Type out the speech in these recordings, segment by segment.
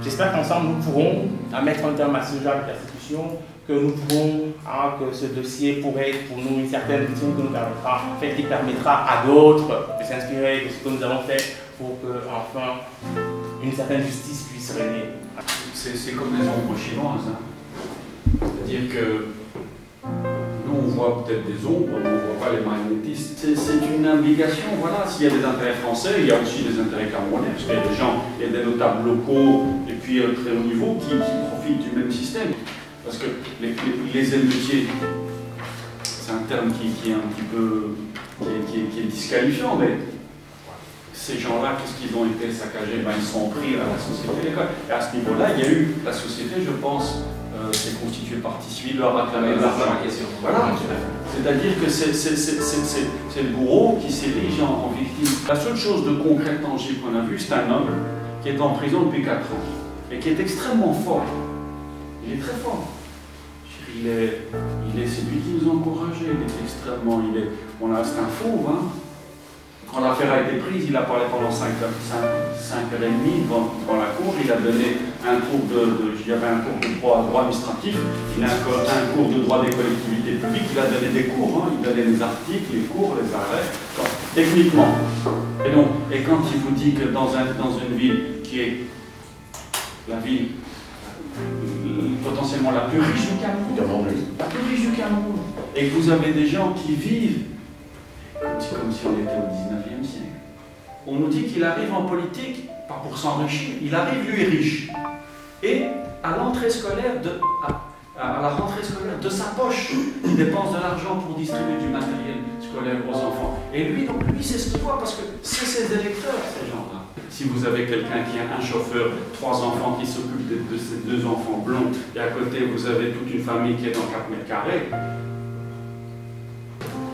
J'espère qu'ensemble nous pourrons mettre un terme à ce genre de persécution, que nous pourrons, que ce dossier pourrait être pour nous une certaine routine qui permettra à d'autres de s'inspirer de ce que nous avons fait pour que enfin une certaine justice puisse régner. C'est comme les ombres chinoises. C'est-à-dire que nous, on voit peut-être des ombres, mais on ne voit pas les magnétistes. C'est une obligation, voilà. S'il y a des intérêts français, il y a aussi des intérêts camerounais, parce qu'il y a des gens, il y a des notables locaux et puis très haut niveau qui profitent du même système. Parce que les émeutiers, c'est un terme qui est un petit peu qui est disqualifiant, mais ces gens-là, qu'est-ce qu'ils ont été saccagés? Ben, ils sont pris à la société. Et à ce niveau-là, il y a eu la société, je pense, s'est constituée partie civile, leur a réclamé de l'argent. Voilà. C'est-à-dire que c'est le bourreau qui s'érige en victime. La seule chose de concret, tangible qu'on a vu, c'est un homme qui est en prison depuis 4 ans et qui est extrêmement fort. Il est très fort. C'est lui qui nous a encouragés. Il est extrêmement. C'est un fauve, hein. Quand l'affaire a été prise, il a parlé pendant 5 heures et demie devant la cour. Il a donné un cours il y avait un cours de droit administratif, il a un cours de droit des collectivités publiques, il a donné des cours, hein. Il donnait les articles, les cours, les arrêts, techniquement. Et quand il vous dit que dans une ville qui est la ville potentiellement la plus riche du Cameroun, et que vous avez des gens qui vivent comme si on était au 19e siècle. On nous dit qu'il arrive en politique, pas pour s'enrichir, il arrive lui riche. Et à la rentrée scolaire de sa poche, il dépense de l'argent pour distribuer du matériel scolaire aux enfants. Et lui, c'est ce qu'il voit, parce que c'est ses électeurs, ces gens-là. Si vous avez quelqu'un qui a un chauffeur, 3 enfants qui s'occupent de ces 2 enfants blonds, et à côté vous avez toute une famille qui est dans 4 mètres carrés,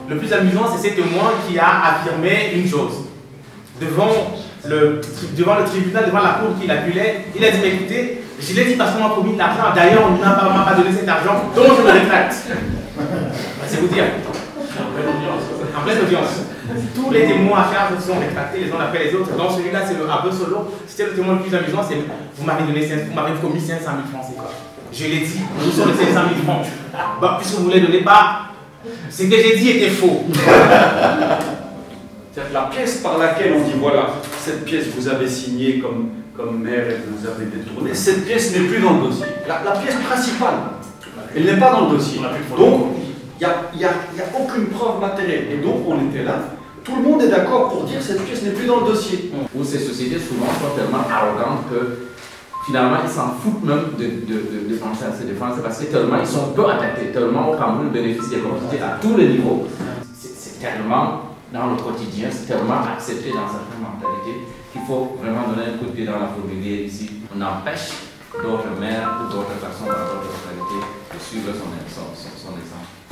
le plus amusant, c'est ce témoin qui a affirmé une chose. Devant le tribunal, devant la cour qu'il appelait, il a dit, mais écoutez, je l'ai dit parce qu'on m'a promis de l'argent, d'ailleurs on ne m'a pas donné cet argent, donc je me rétracte. C'est vous dire. En pleine audience. Tous les témoins à charge sont rétractés les uns après les autres. Donc celui-là, c'est le Abbe Solo. C'était le témoin le plus amusant, c'est vous m'avez promis 500 000 francs, c'est quoi? Je l'ai dit, vous sont les 500 000 francs. Bah, puisque vous ne les donnez pas, ce que j'ai dit était faux. La pièce par laquelle on dit, voilà, cette pièce vous avez signée comme maire et vous avez détourné, cette pièce n'est plus dans le dossier. La pièce principale, elle n'est pas dans le dossier. Donc, il n'y a aucune preuve matérielle. Et donc, on était là. Tout le monde est d'accord pour dire que cette pièce n'est plus dans le dossier. Où ces sociétés souvent sont tellement arrogantes que finalement ils s'en foutent même de penser à se défendre, parce que tellement ils sont peu attaqués, tellement au Cameroun bénéficie des communautés à tous les niveaux. C'est tellement dans le quotidien, c'est tellement accepté dans certaines mentalités qu'il faut vraiment donner un coup de pied dans la fourmilière ici. On empêche d'autres maires ou d'autres personnes dans d'autres localités de suivre son exemple.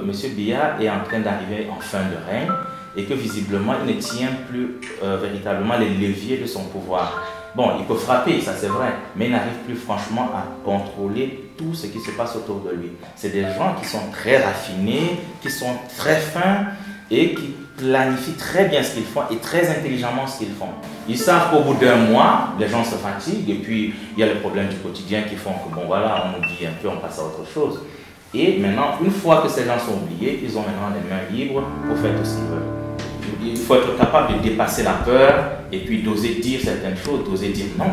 Monsieur Biya est en train d'arriver en fin de règne et que visiblement il ne tient plus véritablement les leviers de son pouvoir. Bon, il peut frapper, ça c'est vrai, mais il n'arrive plus franchement à contrôler tout ce qui se passe autour de lui. C'est des gens qui sont très raffinés, qui sont très fins et qui planifient très bien ce qu'ils font et très intelligemment ce qu'ils font. Ils savent qu'au bout d'un mois, les gens se fatiguent et puis il y a les problèmes du quotidien qui font que bon voilà, on oublie un peu, on passe à autre chose. Et maintenant, une fois que ces gens sont oubliés, ils ont maintenant les mains libres pour faire tout ce qu'ils veulent. Il faut être capable de dépasser la peur et puis d'oser dire certaines choses, d'oser dire non.